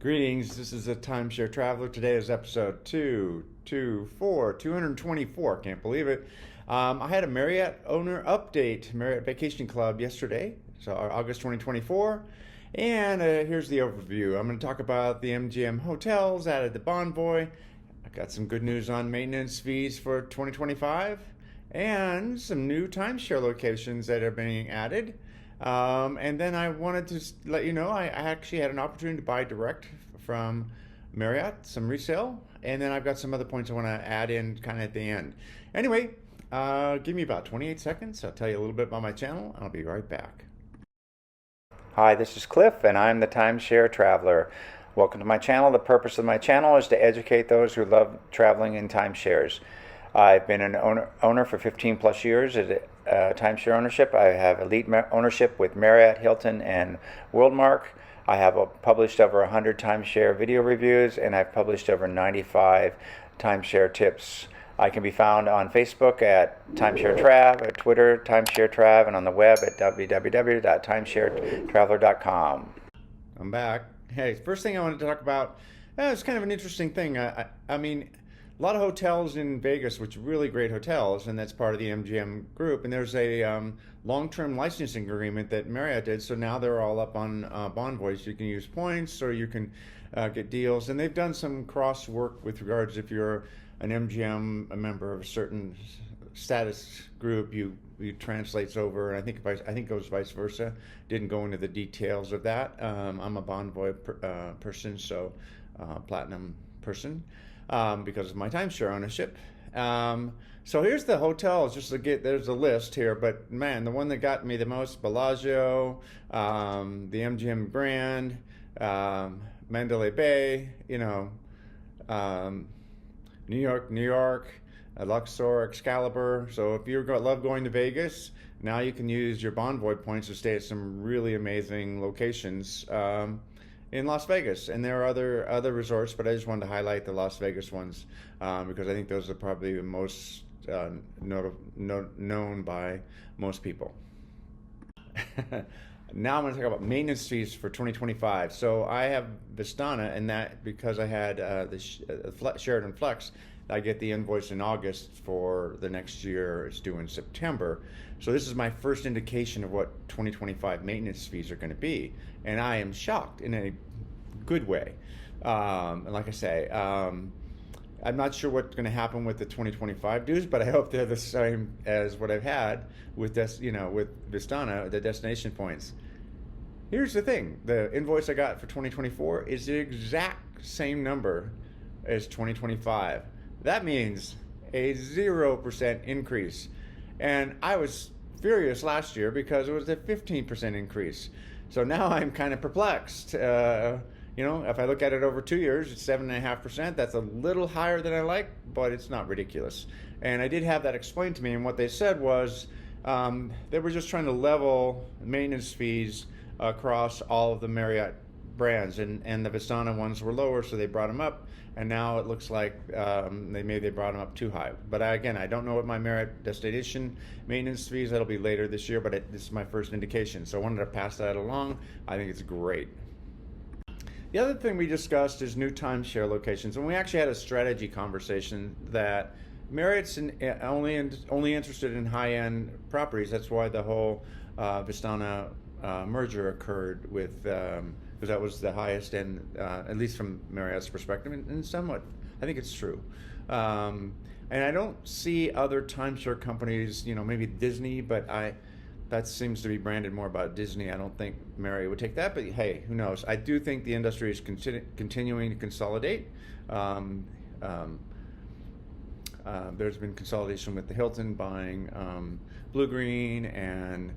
Greetings, this is a Timeshare Traveler. Today is episode 224. Can't believe it. I had a Marriott owner update, Marriott Vacation Club yesterday, so August 2024. And here's the overview. I'm going to talk about the MGM hotels added to Bonvoy. I got some good news on maintenance fees for 2025 and some new timeshare locations that are being added. And then I wanted to let you know I actually had an opportunity to buy direct from Marriott, some resale, and then I've got some other points I want to add in kind of at the end. Anyway, give me about 28 seconds. I'll tell you a little bit about my channel. I'll be right back. Hi, this is Cliff, and I'm the Timeshare Traveler. Welcome to my channel. The purpose of my channel is to educate those who love traveling in timeshares. I've been an owner for 15 plus years at timeshare ownership. I have elite ownership with Marriott, Hilton, and Worldmark. I have published over 100 timeshare video reviews, and I've published over 95 timeshare tips. I can be found on Facebook at Timeshare Trav, at Twitter, Timeshare Trav, and on the web at www.timesharetraveler.com. I'm back. Hey, first thing I wanted to talk about, it's kind of an interesting thing. I mean, a lot of hotels in Vegas, which are really great hotels, and that's part of the MGM group. And there's a long-term licensing agreement that Marriott did, so now they're all up on Bonvoy. So you can use points, or you can get deals. And they've done some cross work with regards if you're an MGM a member of a certain status group, you translates over. And I think it goes vice versa. Didn't go into the details of that. I'm a Bonvoy person, so platinum person. Because of my timeshare ownership. So here's the hotels, just to there's a list here, but man, the one that got me the most, Bellagio, the MGM Grand, Mandalay Bay, New York, Luxor, Excalibur. So if you love going to Vegas, now you can use your Bonvoy points to stay at some really amazing locations in Las Vegas. And there are other resorts, but I just wanted to highlight the Las Vegas ones because I think those are probably the most known by most people. Now I'm going to talk about maintenance fees for 2025. So I have Vistana, and that because I had the Sheraton Flex, I get the invoice in August for the next year. It's due in September. So this is my first indication of what 2025 maintenance fees are going to be. And I am shocked in a good way. And like I say, I'm not sure what's going to happen with the 2025 dues, but I hope they're the same as what I've had with with Vistana, the destination points. Here's the thing. The invoice I got for 2024 is the exact same number as 2025. That means a 0% increase. And I was furious last year because it was a 15% increase. So now I'm kind of perplexed. If I look at it over 2 years, it's 7.5%. That's a little higher than I like, but it's not ridiculous. And I did have that explained to me, and what they said was they were just trying to level maintenance fees across all of the Marriott brands, and the Vistana ones were lower, so they brought them up. And now it looks like they brought them up too high. But again, I don't know what my Marriott destination maintenance fees. That'll be later this year. But this is my first indication, so I wanted to pass that along. I think it's great. The other thing we discussed is new timeshare locations, and we actually had a strategy conversation that Marriott's only interested in high-end properties. That's why the whole Vistana merger occurred with. Because that was the highest end, at least from Marriott's perspective, and somewhat, I think it's true. And I don't see other timeshare companies, maybe Disney, but that seems to be branded more about Disney. I don't think Marriott would take that, but hey, who knows? I do think the industry is continuing to consolidate. There's been consolidation with the Hilton buying Blue Green, and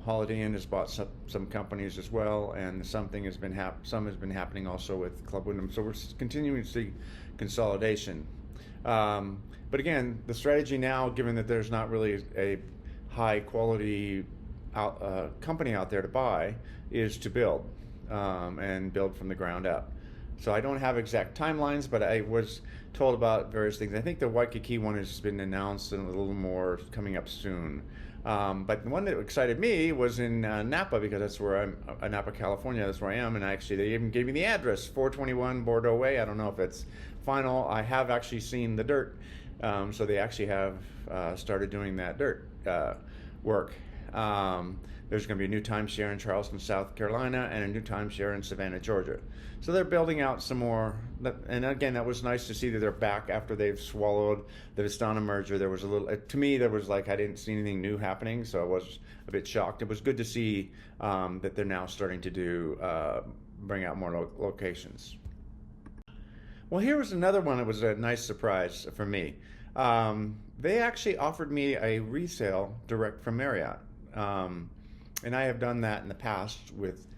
Holiday Inn has bought some companies as well, and some has been happening also with Club Wyndham. So we're continuing to see consolidation. But again, the strategy now, given that there's not really a high quality company out there to buy, is to build and build from the ground up. So I don't have exact timelines, but I was told about various things. I think the Waikiki one has been announced and a little more coming up soon. But the one that excited me was in Napa, because that's where I'm, Napa, California. That's where I am, and actually they even gave me the address, 421 Bordeaux Way. I don't know if it's final. I have actually seen the dirt, so they actually have started doing that dirt work. There's going to be a new timeshare in Charleston, South Carolina, and a new timeshare in Savannah, Georgia. So they're building out some more. And again, that was nice to see that they're back after they've swallowed the Vistana merger. There was a little, to me, there was like, I didn't see anything new happening, so I was a bit shocked. It was good to see that they're now starting to do, bring out more locations. Well, here was another one that was a nice surprise for me. They actually offered me a resale direct from Marriott. And I have done that in the past with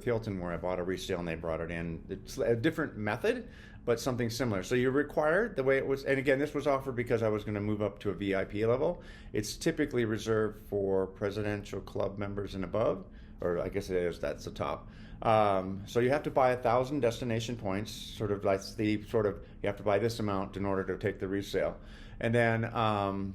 Hilton, where I bought a resale and they brought it in. It's a different method, but something similar. So you're required, the way it was, and again, this was offered because I was going to move up to a VIP level. It's typically reserved for presidential club members and above, or I guess it is, that's the top. So you have to buy 1,000 destination points, sort of like you have to buy this amount in order to take the resale. And then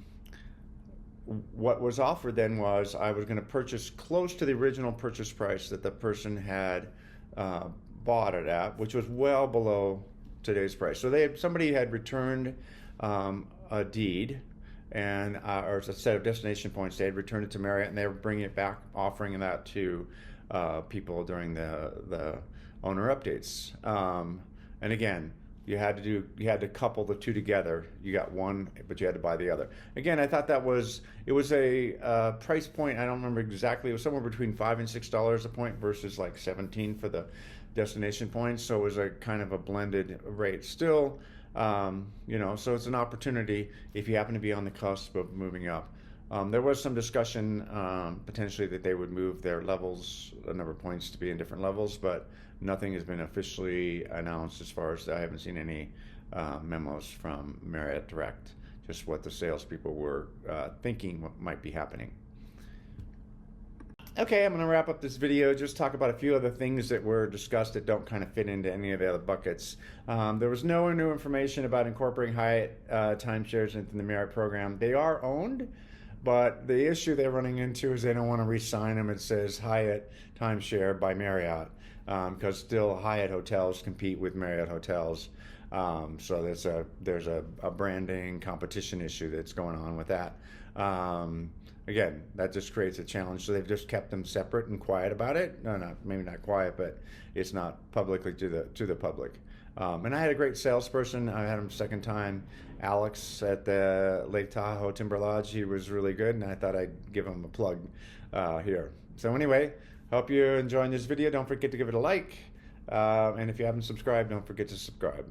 what was offered then was I was going to purchase close to the original purchase price that the person had bought it at, which was well below today's price. So somebody had returned a deed and or a set of destination points. They had returned it to Marriott, and they were bringing it back, offering that to people during the owner updates. And again, you had to couple the two together. You got one, but you had to buy the other. Again, I thought it was a price point. I don't remember exactly. It was somewhere between $5 and $6 a point versus like 17 for the destination points. So it was a kind of a blended rate. Still, so it's an opportunity if you happen to be on the cusp of moving up. There was some discussion potentially that they would move their levels, the number of points, to be in different levels, but nothing has been officially announced as far as I haven't seen any memos from Marriott Direct, just what the salespeople were thinking what might be happening. Okay, I'm going to wrap up this video, just talk about a few other things that were discussed that don't kind of fit into any of the other buckets. There was no new information about incorporating Hyatt timeshares into the Marriott program. They are owned, but the issue they're running into is they don't want to re-sign them. It says Hyatt timeshare by Marriott, because still Hyatt hotels compete with Marriott hotels. So there's a branding competition issue that's going on with that. Again, that just creates a challenge. So they've just kept them separate and quiet about it. No, maybe not quiet, but it's not publicly to the public. And I had a great salesperson. I had him second time, Alex, at the Lake Tahoe Timber Lodge. He was really good, and I thought I'd give him a plug here. So anyway, hope you're enjoying this video. Don't forget to give it a like. And if you haven't subscribed, don't forget to subscribe.